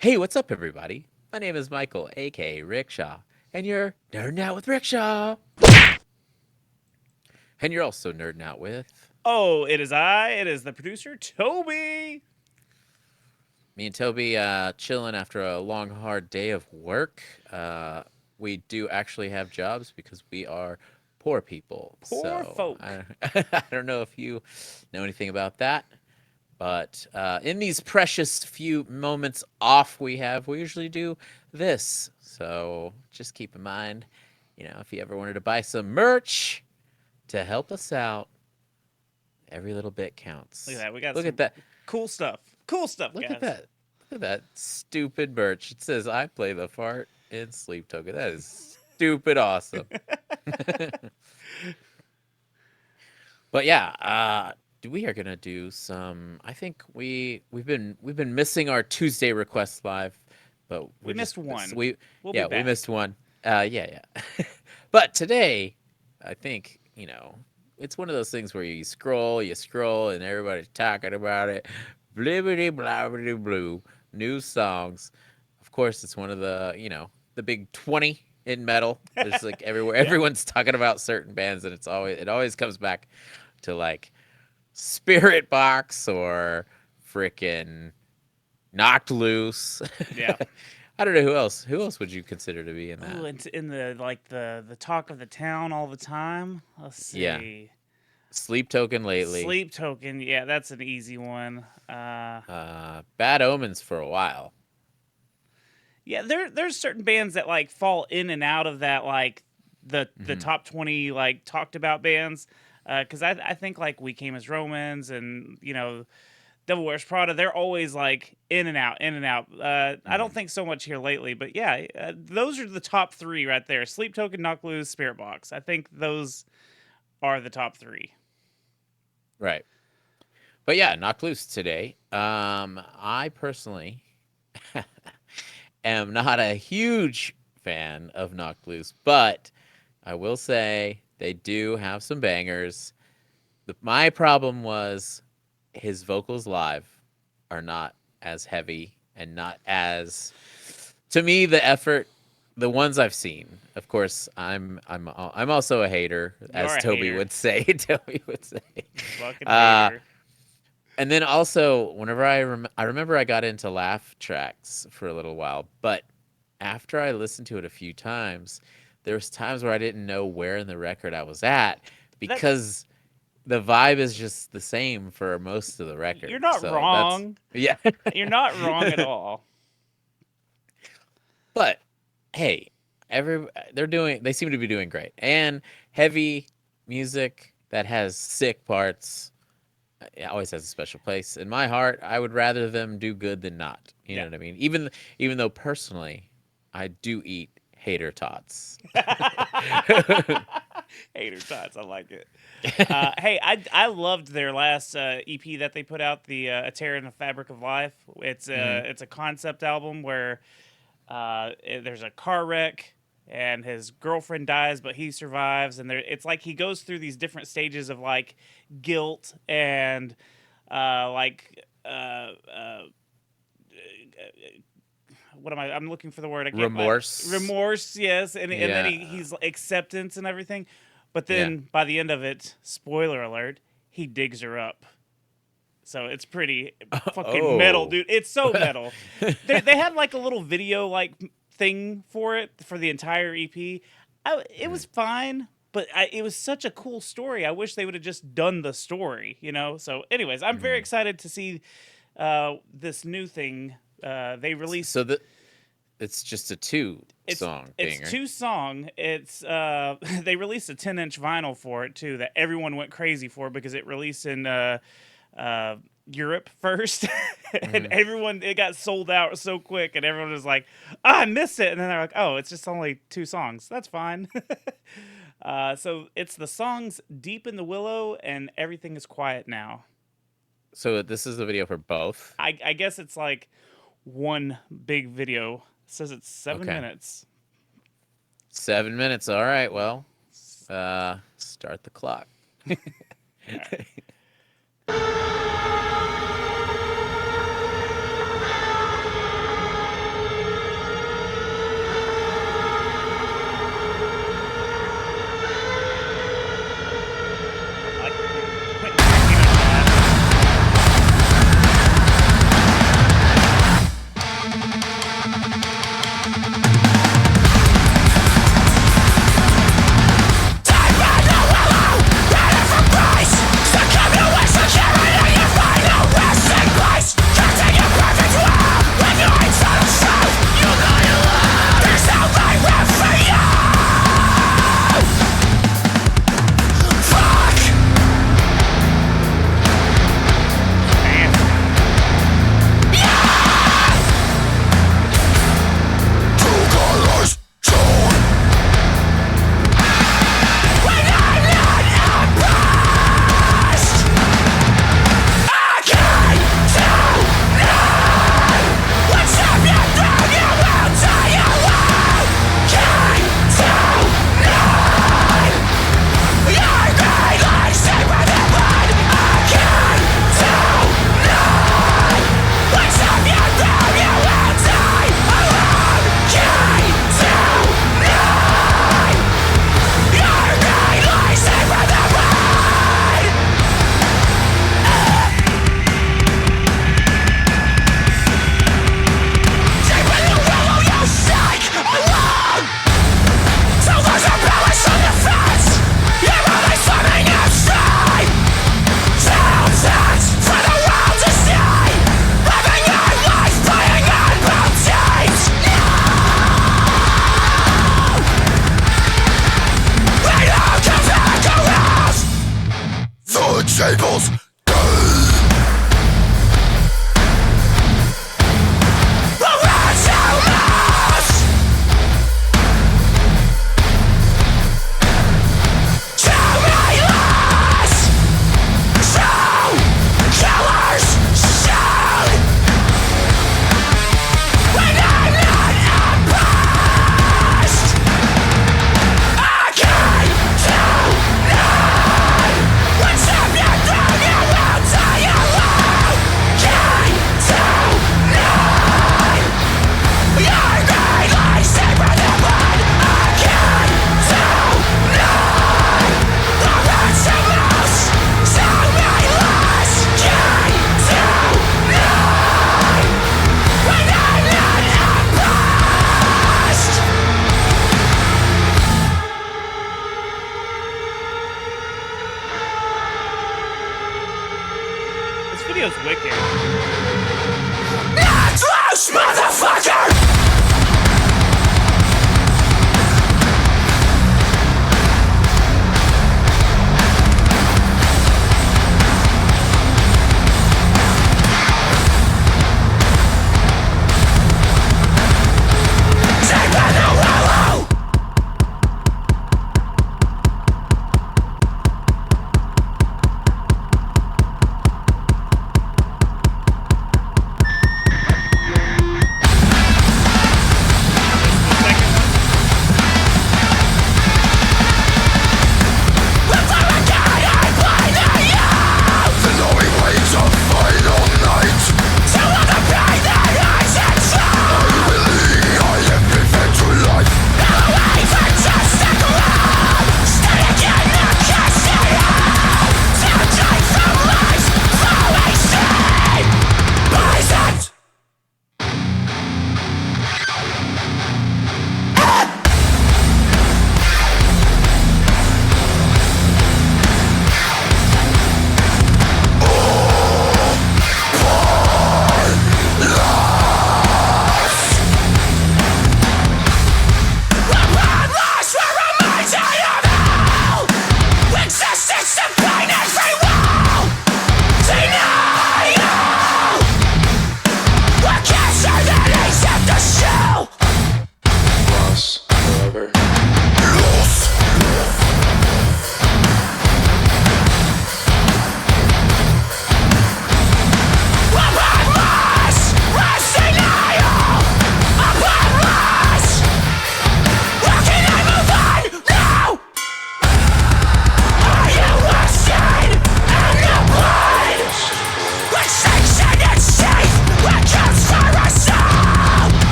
Hey, what's up, everybody? My name is Michael, aka Rickshaw, and you're nerding out with Rickshaw. And you're also nerding out with Oh, it is I. It is the producer, Toby. me and Toby, chilling after a long, hard day of work. We do actually have jobs because we are poor people. Poor So folk. I don't know if you know anything about that, but in these precious few moments off we have, we usually do this. So just keep in mind, if you ever wanted to buy some merch to help us out, every little bit Look at counts. that. We got Look at some that. cool stuff. Cool stuff, Look at guys. that. Look at that stupid merch. It says I play the fart in Sleep Token. That is stupid awesome. But yeah, we are gonna do some. I think we've been missing our Tuesday request live, but We missed one. We'll be we missed back. one. Yeah. But today, I think it's one of those things where you scroll, and everybody's talking about it. Blibbity blobbity blue. New songs. Of course, it's one of the big 20 in metal. There's like everywhere. Yeah. Everyone's talking about certain bands, and it always comes back to like Spirit Box or frickin' Knocked Loose. Yeah. I don't know who else. Who else would you consider to be in Ooh, that? it's in the talk of the town all the time. Let's Yeah, see. Sleep Token lately. Sleep Token. Yeah, that's an easy one. Bad Omens for a while. Yeah, there's certain bands that like fall in and out of that like the Hmm. top 20 like talked about bands. Because I think like We Came as Romans and Devil Wears Prada, they're always like in and out, in and out. I don't Hmm. think so much here lately, but yeah, those are the top three right there: Sleep Token, Knock Loose, Spirit Box. I think those are the top three. Right. But yeah, Knocked Loose today. I personally am not a huge fan of Knocked Loose, but I will say they do have some bangers. My problem was his vocals live are not as heavy and not as, to me, the effort, the ones I've seen. Of course, I'm also a hater, You're as a Toby hater, would say. Toby would say. fucking Uh, hater. and then also, whenever I remember I got into laugh tracks for a little while, but after I listened to it a few times, there was times where I didn't know where in the record I was at That because the vibe is just the same for most of the you're record. not So that's wrong. yeah. You're not wrong at all. But hey, they seem to be doing great. And heavy music that has sick parts, it always has a special place in my heart. I would rather them do good than not. You know Yeah. what I mean? Even though personally I do eat hater tots. Hater tots, I like it. Hey, I loved their last EP that they put out, the A Tear in the Fabric of Life. Mhm. It's a concept album where there's a car wreck and his girlfriend dies, but he survives, and it's like he goes through these different stages of like guilt and like what am I? I'm looking for the word. I can't. Remorse. Remorse, yes, and then Yeah. he's acceptance and everything. But Yeah. then by the end of it, spoiler alert, he digs her up. So it's pretty fucking metal, Oh. dude. It's so metal. They had like a little video like thing for it for the entire EP. It was Mhm. fine, but it was such a cool story. I wish they would have just done the story, you know. So, anyways, I'm very Mhm. excited to see this new thing they released. So the it's just a two It's song it's thing, right? two song. It's they released a 10-inch vinyl for it too that everyone went crazy for because it released in uh, Europe first, and Mhm. everyone it got sold out so quick, and everyone was like, "Ah, I miss it," and then they're like, "Oh, it's just only two songs. That's fine." So it's the songs "Deep in the Willow" and "Everything Is Quiet Now." So this is the video for both. I guess it's like one big video. It says it's 7 Okay. minutes. 7 minutes. All right. Well, start the clock. All right. This video's wicked. Not close, motherfucker! Take by the Willow!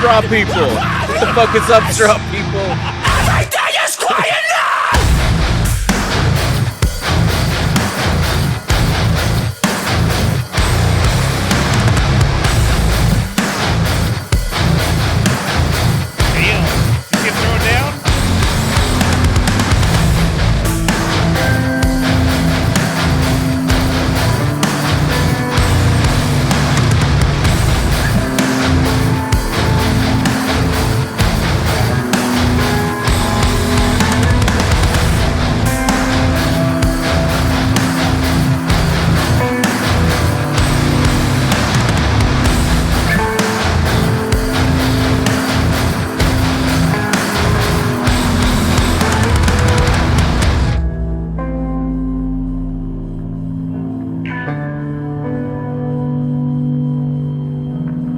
Straw people. What the fuck is up, straw people? Everything is quiet now! Damn. Did you get thrown down?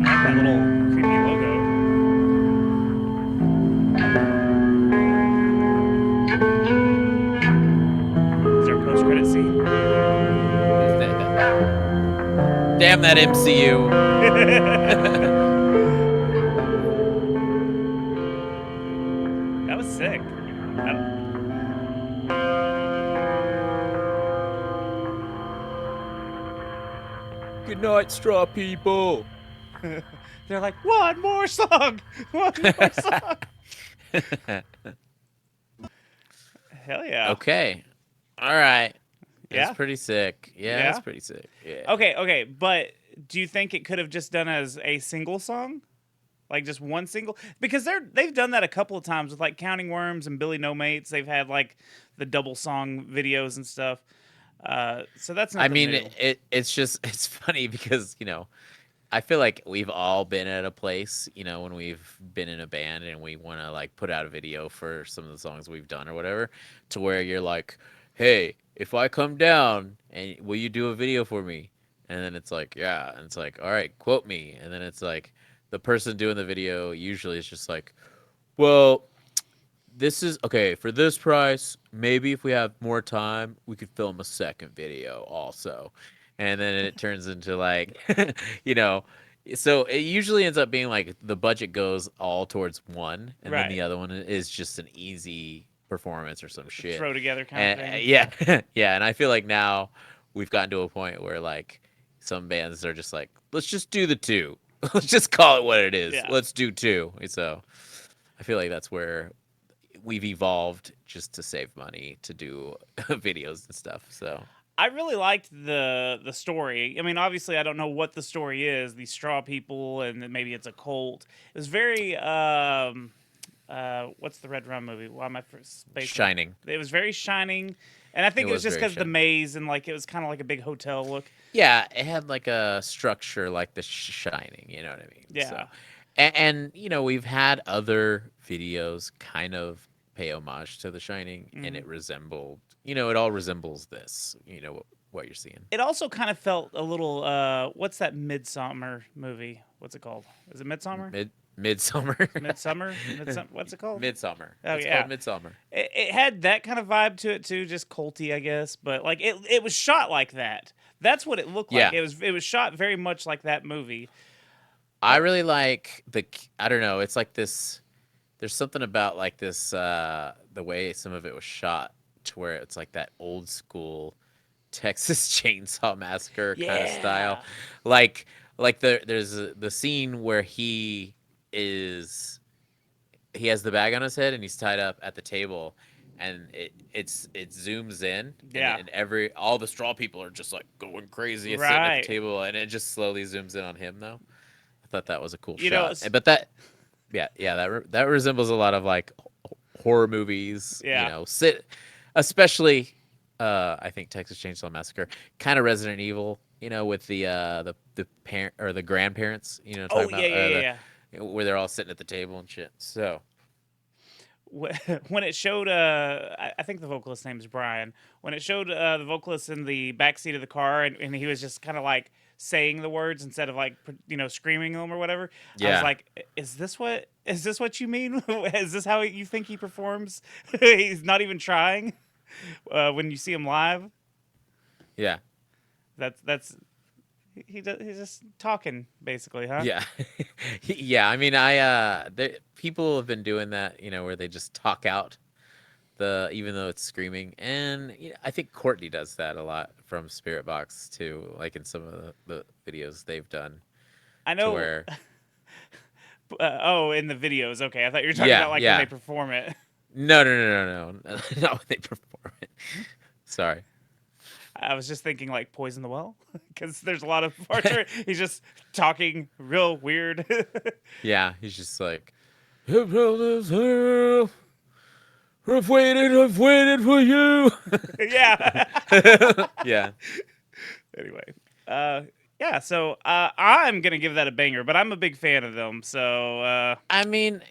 That little creepy logo. Is there a post-credit scene? Damn that MCU. That was sick. night, straw people. They're like, one more song, one more song. Hell yeah. Okay. All right. Yeah? It's pretty sick. Yeah, Yeah? it's pretty sick. Yeah. Okay, but do you think it could have just done as a single song? Like just one single? Because they've done that a couple of times with like Counting Worms and Billy No Mates. They've had like the double song videos and stuff. So that's I nothing mean, new. it's funny because, I feel like we've all been at a place, when we've been in a band and we want to like put out a video for some of the songs we've done or whatever, to where you're like, hey, if I come down and will you do a video for me? And then it's like, yeah. And it's like, all right, quote me. And then it's like the person doing the video usually is just like, well, this is okay for this price. Maybe if we have more time, we could film a second video also. And then it turns into like, you know, so it usually ends up being like the budget goes all towards one, and then Right. the other one is just an easy performance or some shit. Throw together kind of And thing. yeah, yeah. And I feel like now we've gotten to a point where like some bands are just like, let's just do the two. Let's just call it what it is. Yeah. Let's do two. So I feel like that's where we've evolved just to save money to do videos and stuff. So I really liked the story. I mean, obviously, I don't know what the story is. These straw people, and then maybe it's a cult. It was very what's the Red Rum movie? Why am I spacing? Shining. It was very Shining, and I think It it was was just very because the Shining. maze and like it was kind of like a big hotel look. Yeah, it had like a structure like The Shining. You know what I mean? Yeah. So, and we've had other videos kind of pay homage to The Shining, and it resembled. It all resembles this. What you're seeing. It also kind of felt a little. What's that Midsummer movie? What's it called? Is it Midsummer? Midsummer. Midsummer? What's it called? Midsummer. Oh, It's yeah. called Midsummer. It had that kind of vibe to it too, just culty, I guess. But like it was shot like that. That's what it looked like. Yeah. It was shot very much like that movie. I really like I don't know, it's like this, there's something about like this, the way some of it was shot to where it's like that old school Texas Chainsaw Massacre kind of style. There's the scene where he has the bag on his head and he's tied up at the table, and it zooms in. Yeah. And all the straw people are just like going crazy sitting at Right. the table, and it just slowly zooms in on him though. I thought that was a cool You know, shot. But that that resembles a lot of like horror movies. Yeah. Especially I think Texas Chainsaw Massacre, kind of Resident Evil. With the parent or the grandparents. Oh Talking about, yeah. where they're all sitting at the table and shit. So When it showed, I think the vocalist's name is Brian. When it showed the vocalist in the backseat of the car, and he was just kind of like saying the words instead of like screaming them or whatever. I Yeah. was like, is this what you mean? Is this how you think he performs? He's not even trying. When you see him live, yeah, that's he's just talking basically, huh? yeah, yeah. I mean, people have been doing that, where they just talk out even though it's screaming, and I think Courtney does that a lot from Spirit Box too, like in some of the videos they've done. I To know. where In the videos. Okay, I thought you were talking Yeah, about like yeah. when they perform it. no, not when they perform it. Sorry. I was just thinking like Poison the Well, because there's a lot of parts where he's just talking real weird. Yeah, he's just like, I've waited for you. Yeah. Yeah. Anyway, yeah. So I'm gonna give that a banger, but I'm a big fan of them. So I mean,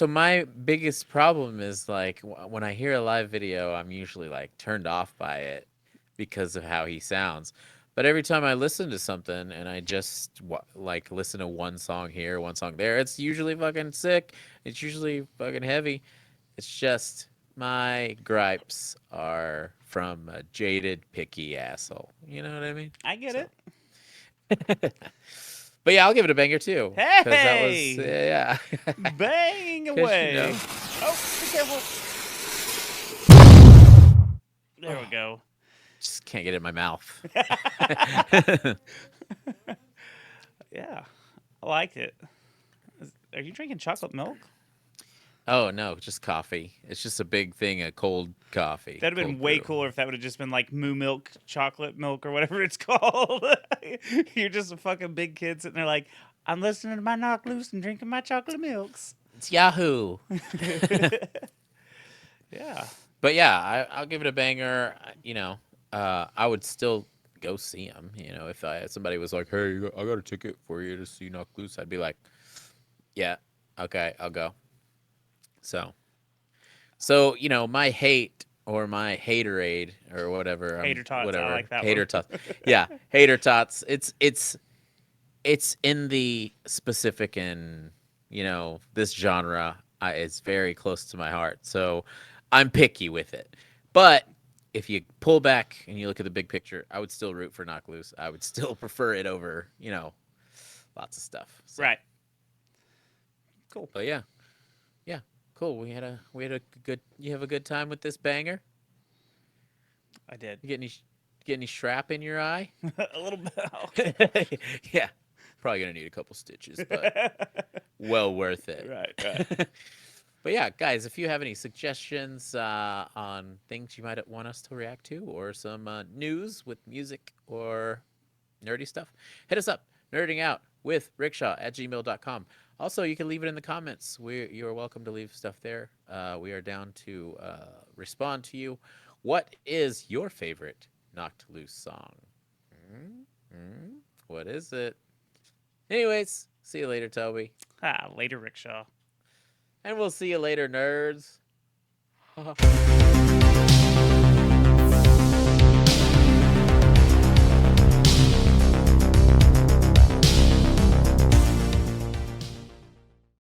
my biggest problem is like when I hear a live video, I'm usually like turned off by it because of how he sounds. But every time I listen to something and I just like listen to one song here, one song there, it's usually fucking sick. It's usually fucking heavy. It's just my gripes are from a jaded, picky asshole. You know what I mean? I get So. it. But yeah, I'll give it a banger too. 'Cause that was Hey! yeah. Bang 'Cause, away. you know. Oh, be careful. There we go. Just can't get it in my mouth. Yeah, I liked it. Are you drinking chocolate milk? Oh no, just coffee. It's just a big thing of cold coffee. That'd have been cold way brew. cooler if that would have just been like moo milk, chocolate milk, or whatever it's called. You're just a fucking big kid sitting there like, I'm listening to my Knock Loose and drinking my chocolate milks. It's Yahoo. Yeah. But yeah, I'll give it a banger. I would still go see him. If somebody was like, "Hey, I got a ticket for you to see Knock Loose," I'd be like, "Yeah, okay, I'll go." So my hate or my haterade or whatever, Hater tots, I whatever, like that hater one. tots, yeah, hater tots. It's in the specific in this genre. It's very close to my heart, so I'm picky with it. But if you pull back and you look at the big picture, I would still root for Knock Loose. I would still prefer it over lots of stuff. So, Right. Cool. but yeah, cool. We had a good. You have a good time with this banger. I did. You get any shrap in your eye? A little bit. Yeah, probably gonna need a couple stitches, but well worth it. Right. But yeah, guys, if you have any suggestions on things you might want us to react to, or some news with music or nerdy stuff, hit us up, nerdingoutwithrickshaw@gmail.com. Also, you can leave it in the comments. You are welcome to leave stuff there. We are down to respond to you. What is your favorite Knocked Loose song? What is it? Anyways, see you later, Toby. Later, Rickshaw. And we'll see you later, nerds.